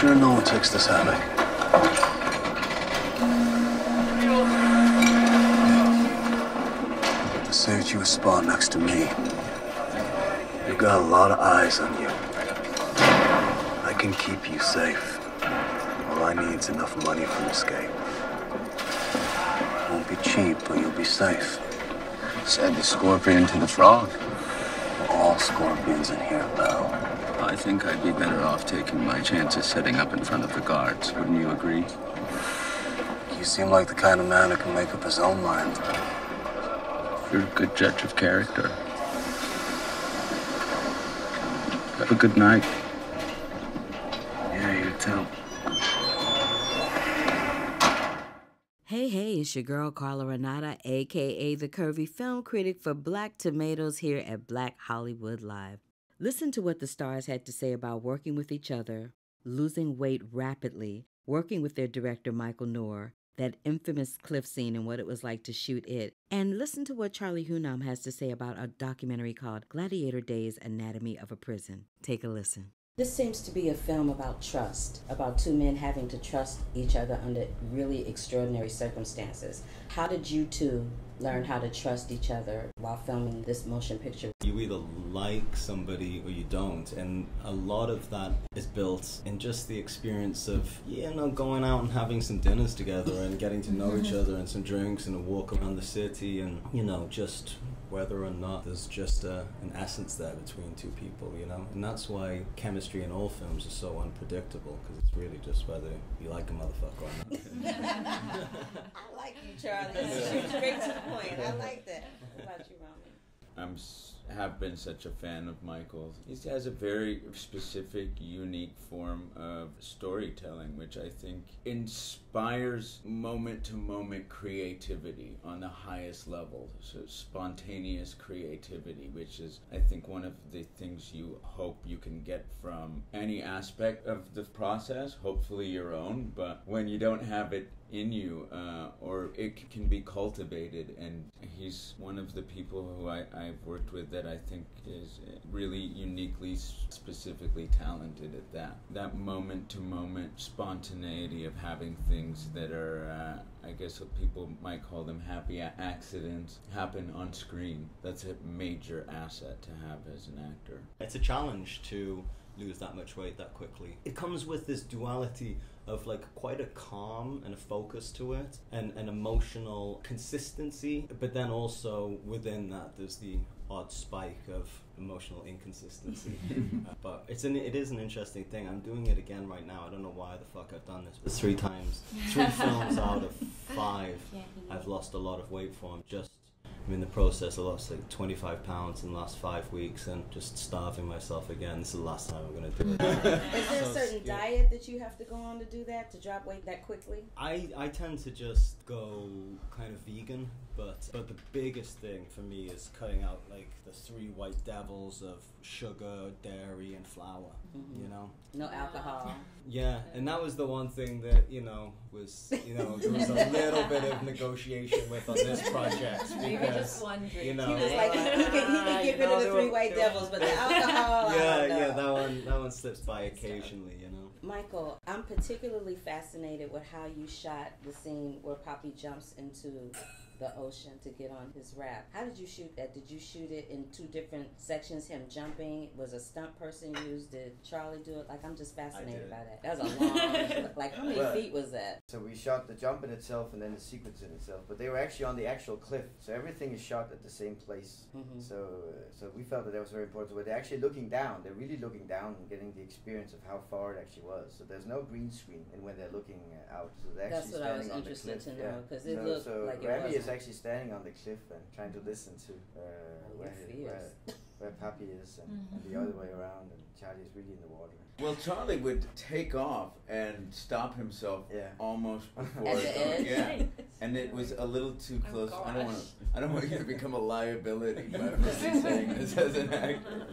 sure no one takes this hammock? To save you a spot next to me. You got a lot of eyes on you. I can keep you safe. All I need is enough money for an escape. Won't be cheap, but you'll be safe. Said the scorpion to the frog. All scorpions in here, pal. I think I'd be better off taking my chances setting up in front of the guards. Wouldn't you agree? You seem like the kind of man who can make up his own mind. You're a good judge of character. Have a good night. Yeah, you too. Hey, it's your girl Carla Renata, aka the Curvy Film Critic for Black Tomatoes here at Black Hollywood Live. Listen to what the stars had to say about working with each other, losing weight rapidly, working with their director Michael Noer, that infamous cliff scene and what it was like to shoot it, and listen to what Charlie Hunnam has to say about a documentary called Gladiator Days: Anatomy of a Prison. Take a listen. This seems to be a film about trust, about two men having to trust each other under really extraordinary circumstances. How did you two learn how to trust each other while filming this motion picture? You either like somebody or you don't, and a lot of that is built in just the experience of, going out and having some dinners together and getting to know each other and some drinks and a walk around the city and, just whether or not there's just an essence there between two people, and that's why chemistry in all films is so unpredictable, because it's really just whether you like a motherfucker or not. I like you, Charlie. Shoot straight to the point. I like that. What about you, Rami? Have been such a fan of Michael's. He has a very specific, unique form of storytelling, which I think inspires moment-to-moment creativity on the highest level. So spontaneous creativity, which is, I think, one of the things you hope you can get from any aspect of the process, hopefully your own, but when you don't have it in you, or it can be cultivated, and he's one of the people who I've worked with that I think is really uniquely, specifically talented at that. That moment-to-moment spontaneity of having things that are, I guess what people might call them happy accidents, happen on screen. That's a major asset to have as an actor. It's a challenge to lose that much weight that quickly. It comes with this duality of quite a calm and a focus to it, and an emotional consistency, but then also within that there's the odd spike of emotional inconsistency. But it is an interesting thing. I'm doing it again right now. I don't know why the fuck I've done this, but 3 times, 3 films out of 5 I've lost a lot of weight from. I'm in the process. I lost 25 pounds in the last 5 weeks, and just starving myself again. This is the last time I'm going to do it. Is there a certain diet that you have to go on to do that, to drop weight that quickly? I tend to just go kind of vegan, but the biggest thing for me is cutting out the 3 white devils of sugar, dairy, and flour. No alcohol. Yeah, and that was the one thing that was there was a little bit of negotiation with on this project. Maybe just one drink. He was like, he can get rid of the 3 white devils, but the alcohol. That one slips by occasionally. Michael, I'm particularly fascinated with how you shot the scene where Poppy jumps into the ocean to get on his raft. How did you shoot that? Did you shoot it in 2 different sections, him jumping? Was a stunt person used? Did Charlie do it? I'm just fascinated by that. That was a long, how many feet was that? So we shot the jump in itself and then the sequence in itself, but they were actually on the actual cliff, so everything is shot at the same place. So we felt that was very important. So they're actually looking down. They're really looking down and getting the experience of how far it actually was. So there's no green screen when they're looking out. So they're actually standing on the cliff. That's what I was interested to know, because it looked like it Rami is actually standing on the cliff and trying to listen to where Pappy is, and the other way around, and Charlie is really in the water. Well, Charlie would take off and stop himself almost before at the edge. Yeah, and it was a little too close. I don't want you to become a liability by saying this as an actor.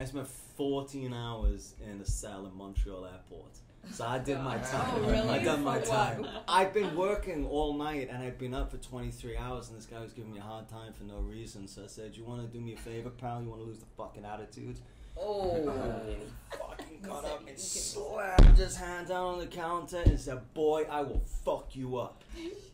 I spent 14 hours in a cell in Montreal airport. So I did my time. Oh, really? I done my time. I've been working all night, and I've been up for 23 hours, and this guy was giving me a hard time for no reason. So I said, "You want to do me a favor, pal? You want to lose the fucking attitude?" Oh. And he fucking got up and slammed his hand down on the counter and said, "Boy, I will fuck you up."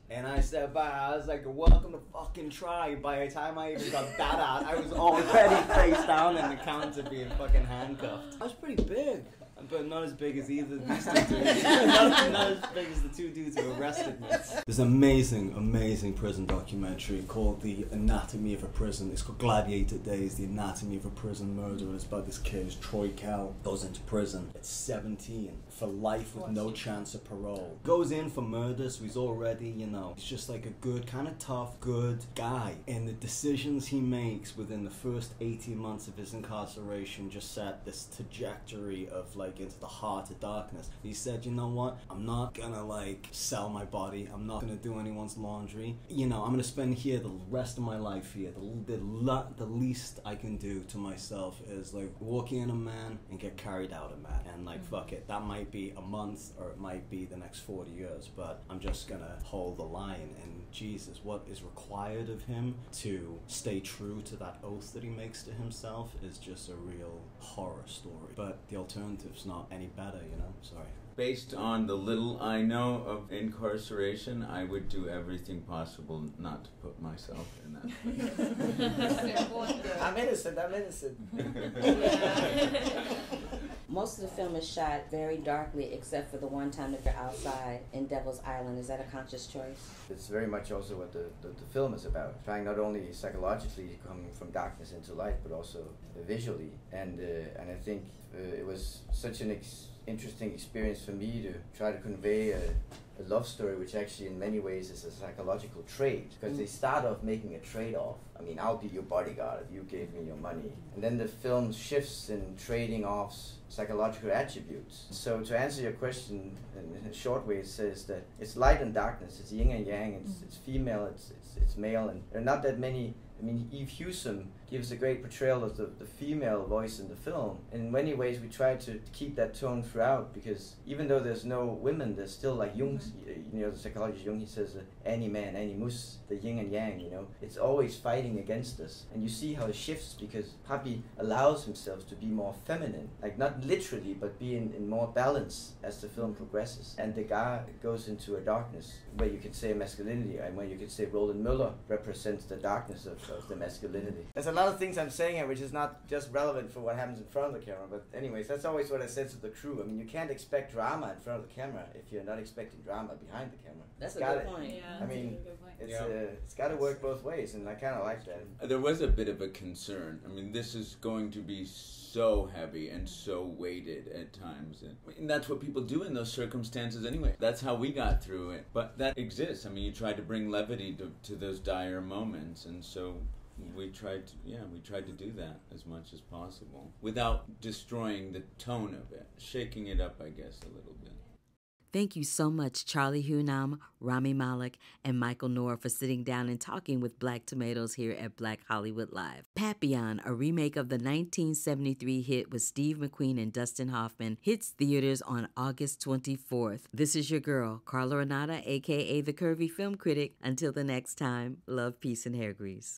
And I said, I was like, "Welcome to fucking try." By the time I even got that out, I was already face down in the counter being fucking handcuffed. I was pretty big, but not as big as either of these two dudes. not as big as the two dudes who arrested me. There's an amazing prison documentary called The Anatomy of a Prison. It's called Gladiator Days, The Anatomy of a Prison Murder. It's about this kid, Troy Cal, goes into prison at 17 for life with no chance of parole. Goes in for murder, so he's already, he's just like a good, kind of tough, good guy. And the decisions he makes within the first 18 months of his incarceration just set this trajectory of like into the heart of darkness. He said, "You know what? I'm not gonna like sell my body. I'm not gonna do anyone's laundry. I'm gonna spend here the rest of my life here. The least I can do to myself is like walk in a man and get carried out a man. And like fuck it. That might be a month or it might be the next 40 years, but I'm just gonna hold the line." And Jesus, what is required of him to stay true to that oath that he makes to himself is just a real horror story. But the alternative's not any better, Sorry. Based on the little I know of incarceration, I would do everything possible not to put myself in that place. I'm innocent. Most of the film is shot very darkly, except for the one time that they're outside in Devil's Island. Is that a conscious choice? It's very much also what the film is about. Trying not only psychologically coming from darkness into light, but also visually. And I think it was such an interesting experience for me to try to convey a love story, which actually in many ways is a psychological trade, because they start off making a trade-off. I mean, I'll be your bodyguard if you gave me your money. And then the film shifts in trading off psychological attributes. So to answer your question in a short way, it says that it's light and darkness, it's yin and yang, it's female, it's male, and there are not that many. I mean, Eve Hewson gives a great portrayal of the female voice in the film. In many ways, we try to keep that tone throughout, because even though there's no women, there's still like Jung, the psychologist Jung, he says, any man, any mus, the yin and yang, it's always fighting against us. And you see how it shifts, because Papi allows himself to be more feminine, like not literally, but be in more balance as the film progresses. And the guy goes into a darkness, where you could say masculinity, and where you could say Roland Muller represents the darkness of the masculinity. There's a lot of things I'm saying here which is not just relevant for what happens in front of the camera, but anyways, that's always what I said to the crew. I mean, you can't expect drama in front of the camera if you're not expecting drama behind the camera. That's a good point. Yeah, I mean, it's got to work both ways, and I kind of like that. There was a bit of a concern. I mean, this is going to be so heavy and so weighted at times. And that's what people do in those circumstances anyway. That's how we got through it. But that exists. I mean, you try to bring levity to those dire moments, and so we tried to do that as much as possible without destroying the tone of it, shaking it up, I guess, a little bit. Thank you so much, Charlie Hunnam, Rami Malek, and Michael Noer for sitting down and talking with Black Tomatoes here at Black Hollywood Live. Papillon, a remake of the 1973 hit with Steve McQueen and Dustin Hoffman, hits theaters on August 24th. This is your girl, Carla Renata, a.k.a. The Curvy Film Critic. Until the next time, love, peace, and hair grease.